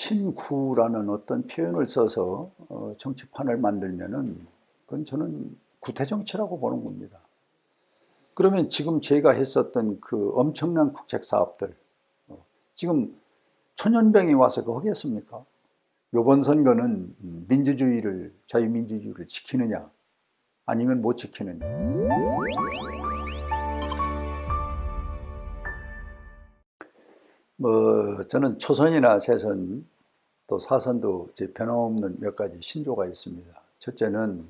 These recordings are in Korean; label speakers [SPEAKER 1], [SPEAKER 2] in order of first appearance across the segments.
[SPEAKER 1] 신구라는 어떤 표현을 써서 정치판을 만들면은 그건 저는 구태정치라고 보는 겁니다. 그러면 지금 제가 했었던 그 엄청난 국책 사업들, 지금 천연병이 와서 그거 하겠습니까? 이번 선거는 민주주의를, 자유민주주의를 지키느냐, 아니면 못 지키느냐. 저는 초선이나 재선 또 사선도 제 변함없는 몇 가지 신조가 있습니다. 첫째는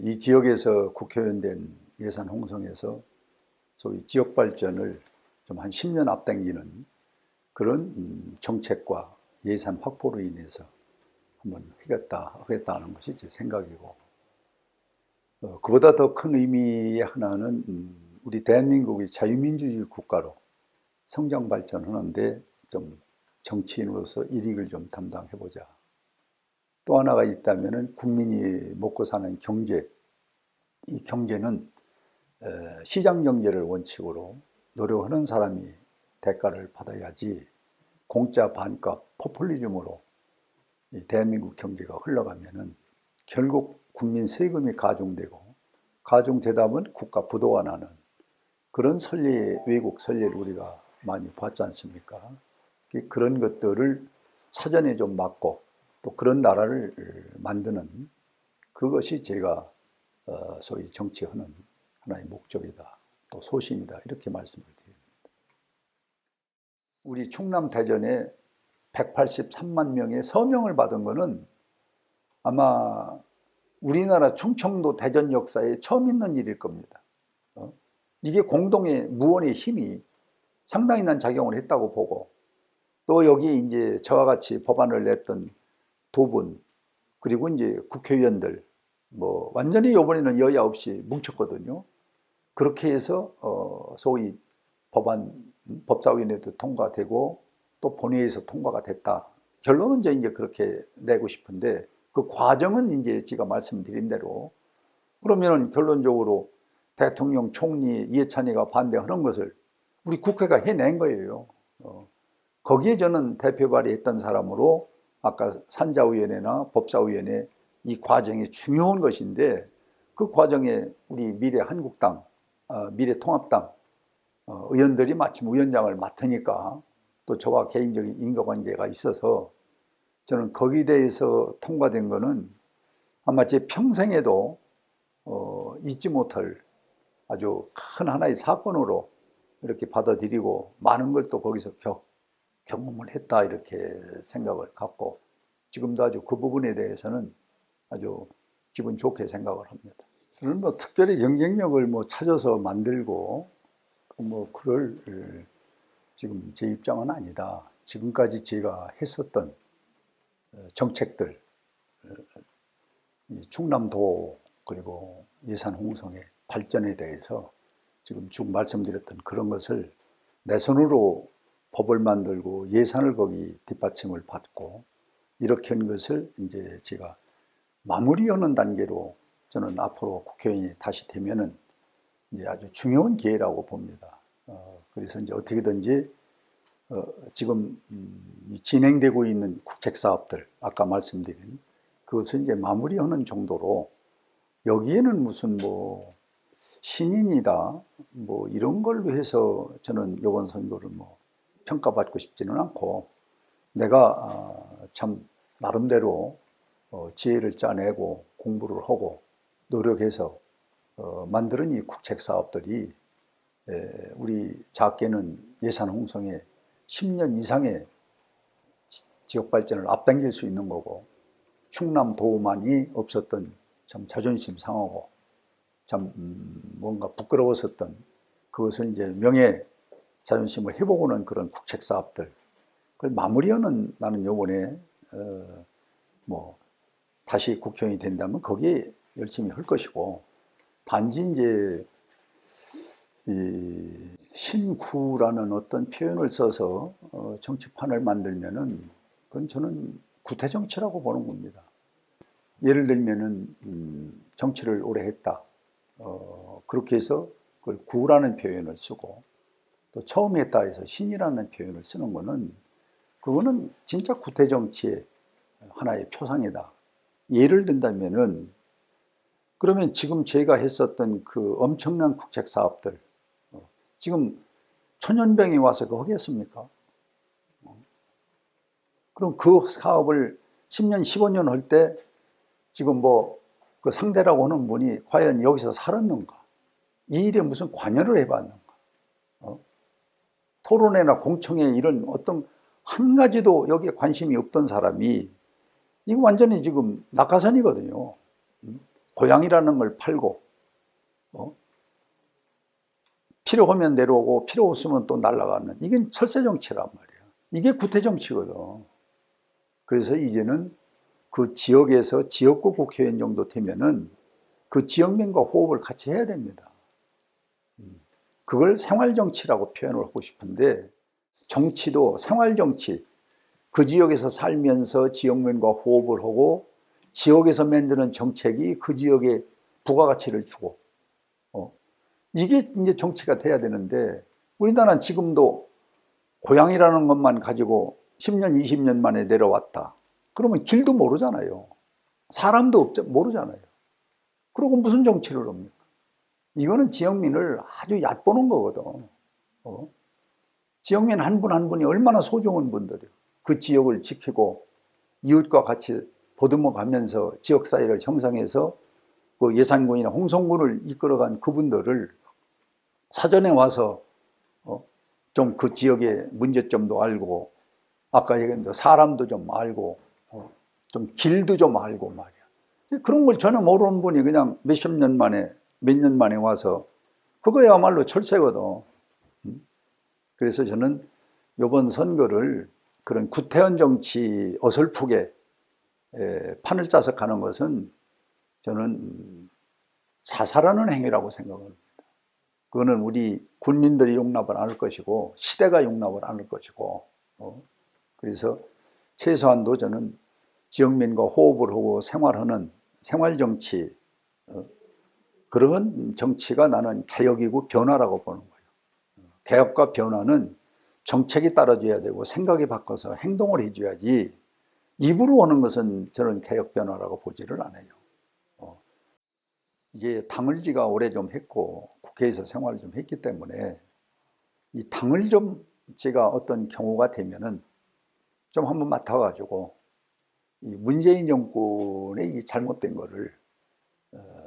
[SPEAKER 1] 이 지역에서 국회의원 된 예산 홍성에서 소위 지역 발전을 좀 한 10년 앞당기는 그런 정책과 예산 확보로 인해서 한번 하겠다는 것이 제 생각이고, 그보다 더 큰 의미의 하나는 우리 대한민국이 자유민주주의 국가로 성장 발전하는데 좀 정치인으로서 일익을 좀 담당해보자. 또 하나가 있다면은 국민이 먹고 사는 경제, 이 경제는 시장 경제를 원칙으로 노력하는 사람이 대가를 받아야지 공짜 반값 포퓰리즘으로 이 대한민국 경제가 흘러가면은 결국 국민 세금이 가중되고, 가중되다 보면 국가 부도가 나는 그런 선례, 외국 선례를 우리가 많이 봤지 않습니까? 그런 것들을 사전에 좀 막고 또 그런 나라를 만드는 그것이 제가 소위 정치하는 하나의 목적이다, 또 소신이다, 이렇게 말씀을 드립니다. 우리 충남 대전에 183만 명의 서명을 받은 것은 아마 우리나라 충청도 대전 역사에 처음 있는 일일 겁니다. 이게 공동의 무언의 힘이 상당히 난 작용을 했다고 보고, 또 여기 이제 저와 같이 법안을 냈던 두 분, 그리고 이제 국회의원들, 완전히 이번에는 여야 없이 뭉쳤거든요. 그렇게 해서 소위 법사위원회도 통과되고 또 본회의에서 통과가 됐다. 결론은 이제 그렇게 내고 싶은데, 그 과정은 이제 제가 말씀드린 대로, 그러면은 결론적으로 대통령, 총리, 이해찬이가 반대하는 것을 우리 국회가 해낸 거예요. 거기에 저는 대표 발의했던 사람으로 아까 산자위원회나 법사위원회 이 과정이 중요한 것인데, 그 과정에 우리 미래한국당, 미래통합당 의원들이 마침 위원장을 맡으니까 또 저와 개인적인 인과관계가 있어서 저는 거기에 대해서 통과된 거는 아마 제 평생에도 잊지 못할 아주 큰 하나의 사건으로 이렇게 받아들이고, 많은 걸 또 거기서 경험을 했다, 이렇게 생각을 갖고 지금도 아주 그 부분에 대해서는 아주 기분 좋게 생각을 합니다. 저는 특별히 경쟁력을 찾아서 만들고 그럴 지금 제 입장은 아니다. 지금까지 제가 했었던 정책들, 충남도 그리고 예산 홍성의 발전에 대해서 지금 쭉 말씀드렸던 그런 것을 내 손으로 법을 만들고 예산을 거기 뒷받침을 받고 이렇게 한 것을 이제 제가 마무리하는 단계로 저는 앞으로 국회의원이 다시 되면은 이제 아주 중요한 기회라고 봅니다. 그래서 이제 어떻게든지 지금 진행되고 있는 국책 사업들, 아까 말씀드린 그것을 이제 마무리하는 정도로, 여기에는 무슨 신인이다 이런 걸로 해서 저는 이번 선거를 평가받고 싶지는 않고, 내가 참 나름대로 지혜를 짜내고 공부를 하고 노력해서 만드는 이 국책 사업들이 우리 작게는 예산 홍성에 10년 이상의 지역 발전을 앞당길 수 있는 거고, 충남도만이 없었던 참 자존심 상하고 참 뭔가 부끄러웠었던 그것을 이제 명예 자존심을 회복하는 그런 국책 사업들, 그걸 마무리하는, 나는 요번에 다시 국회의원이 된다면 거기에 열심히 할 것이고, 단지 이제 이 신구라는 어떤 표현을 써서 정치판을 만들면은 그건 저는 구태정치라고 보는 겁니다. 예를 들면은 정치를 오래 했다, 그렇게 해서 그걸 구라는 표현을 쓰고, 또 처음 했다 해서 신이라는 표현을 쓰는 거는 그거는 진짜 구태 정치의 하나의 표상이다. 예를 든다면은 그러면 지금 제가 했었던 그 엄청난 국책 사업들 지금 천연병이 와서 그거 하겠습니까? 그럼 그 사업을 10년, 15년 할 때 지금 뭐 그 상대라고 하는 분이 과연 여기서 살았는가? 이 일에 무슨 관여를 해봤는가? 토론회나 공청회 이런 어떤 한 가지도 여기에 관심이 없던 사람이 이거 완전히 지금 낙하산이거든요. 고향이라는 걸 팔고 필요하면 내려오고 필요 없으면 또 날아가는 이게 철새 정치란 말이야. 이게 구태 정치거든. 그래서 이제는 그 지역에서 지역구 국회의원 정도 되면은 그 지역민과 호흡을 같이 해야 됩니다. 그걸 생활정치라고 표현을 하고 싶은데 정치도 생활정치, 그 지역에서 살면서 지역민과 호흡을 하고 지역에서 만드는 정책이 그 지역에 부가가치를 주고 이게 이제 정치가 돼야 되는데 우리나라는 지금도 고향이라는 것만 가지고 10년, 20년 만에 내려왔다. 그러면 길도 모르잖아요. 사람도 모르잖아요. 그리고 무슨 정치를 합니까? 이거는 지역민을 아주 얕보는 거거든. 지역민 한 분 한 분이 얼마나 소중한 분들이에요. 그 지역을 지키고 이웃과 같이 보듬어 가면서 지역사회를 형성해서 그 예산군이나 홍성군을 이끌어간 그분들을 사전에 와서 좀 그 지역의 문제점도 알고 아까 얘기했는데 사람도 좀 알고 좀 길도 좀 알고 말이야. 그런 걸 전혀 모르는 분이 그냥 몇십 년 만에 몇 년 만에 와서 그거야말로 철새거든. 그래서 저는 이번 선거를 그런 구태원 정치 어설프게 판을 짜서 가는 것은 저는 사살하는 행위라고 생각합니다. 그거는 우리 군민들이 용납을 안 할 것이고 시대가 용납을 안 할 것이고 그래서 최소한도 저는 지역민과 호흡을 하고 생활하는 생활정치 그런 정치가 나는 개혁이고 변화라고 보는 거예요. 개혁과 변화는 정책이 따라줘야 되고 생각이 바꿔서 행동을 해줘야지 입으로 오는 것은 저는 개혁 변화라고 보지를 않아요. 이게 당을지가 오래 좀 했고 국회에서 생활을 좀 했기 때문에 이 당을 좀 제가 어떤 경우가 되면은 좀 한번 맡아가지고 이 문재인 정권의 이 잘못된 거를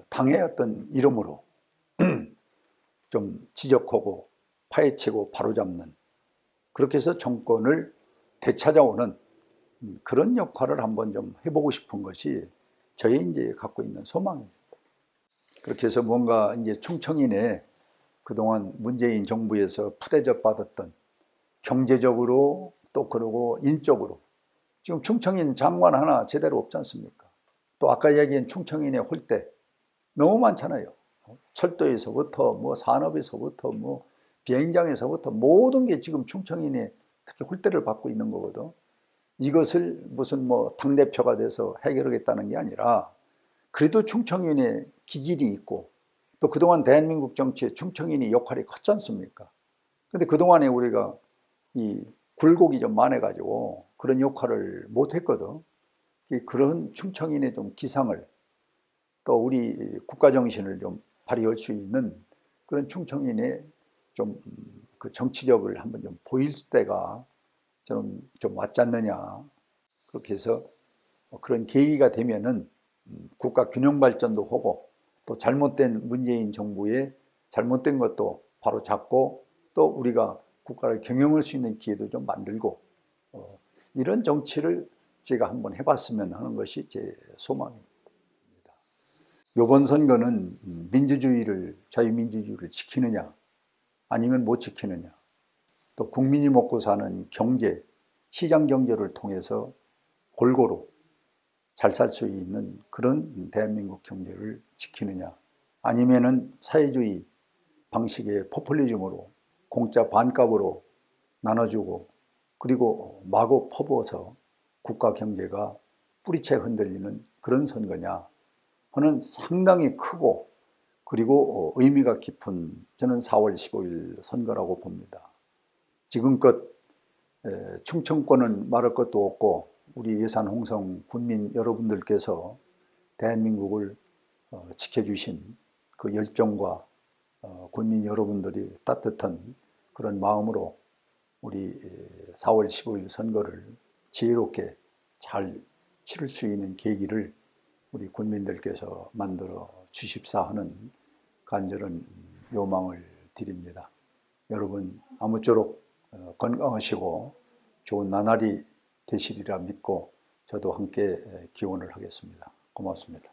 [SPEAKER 1] 당의 어떤 이름으로 좀 지적하고 파헤치고 바로잡는 그렇게 해서 정권을 되찾아오는 그런 역할을 한번 좀 해보고 싶은 것이 저희 이제 갖고 있는 소망입니다. 그렇게 해서 뭔가 이제 충청인의 그동안 문재인 정부에서 푸대접 받았던 경제적으로 또 그러고 인적으로 지금 충청인 장관 하나 제대로 없지 않습니까? 또 아까 얘기한 충청인의 홀대 너무 많잖아요. 철도에서부터 뭐 산업에서부터 뭐 비행장에서부터 모든 게 지금 충청인의 특히 홀대를 받고 있는 거거든. 이것을 무슨 뭐 당대표가 돼서 해결하겠다는 게 아니라 그래도 충청인의 기질이 있고 또 그동안 대한민국 정치에 충청인의 역할이 컸지 않습니까? 근데 그동안에 우리가 이 굴곡이 좀 많아가지고 그런 역할을 못했거든. 그런 충청인의 좀 기상을 또 우리 국가정신을 좀 발휘할 수 있는 그런 충청인의 좀 그 정치력을 한번 좀 보일 때가 좀 왔지 않느냐. 그렇게 해서 그런 계기가 되면은 국가 균형 발전도 하고 또 잘못된 문재인 정부의 잘못된 것도 바로 잡고 또 우리가 국가를 경영할 수 있는 기회도 좀 만들고 이런 정치를 제가 한번 해봤으면 하는 것이 제 소망입니다. 이번 선거는 자유민주주의를 지키느냐 아니면 못 지키느냐 또 국민이 먹고 사는 경제, 시장 경제를 통해서 골고루 잘 살 수 있는 그런 대한민국 경제를 지키느냐 아니면은 사회주의 방식의 포퓰리즘으로 공짜 반값으로 나눠주고 그리고 마구 퍼부어서 국가 경제가 뿌리채 흔들리는 그런 선거냐 하는 상당히 크고 그리고 의미가 깊은 저는 4월 15일 선거라고 봅니다. 지금껏 충청권은 말할 것도 없고 우리 예산 홍성 군민 여러분들께서 대한민국을 지켜주신 그 열정과 군민 여러분들이 따뜻한 그런 마음으로 우리 4월 15일 선거를 지혜롭게 잘 치를 수 있는 계기를 우리 군민들께서 만들어 주십사 하는 간절한 요망을 드립니다. 여러분 아무쪼록 건강하시고 좋은 나날이 되시리라 믿고 저도 함께 기원을 하겠습니다. 고맙습니다.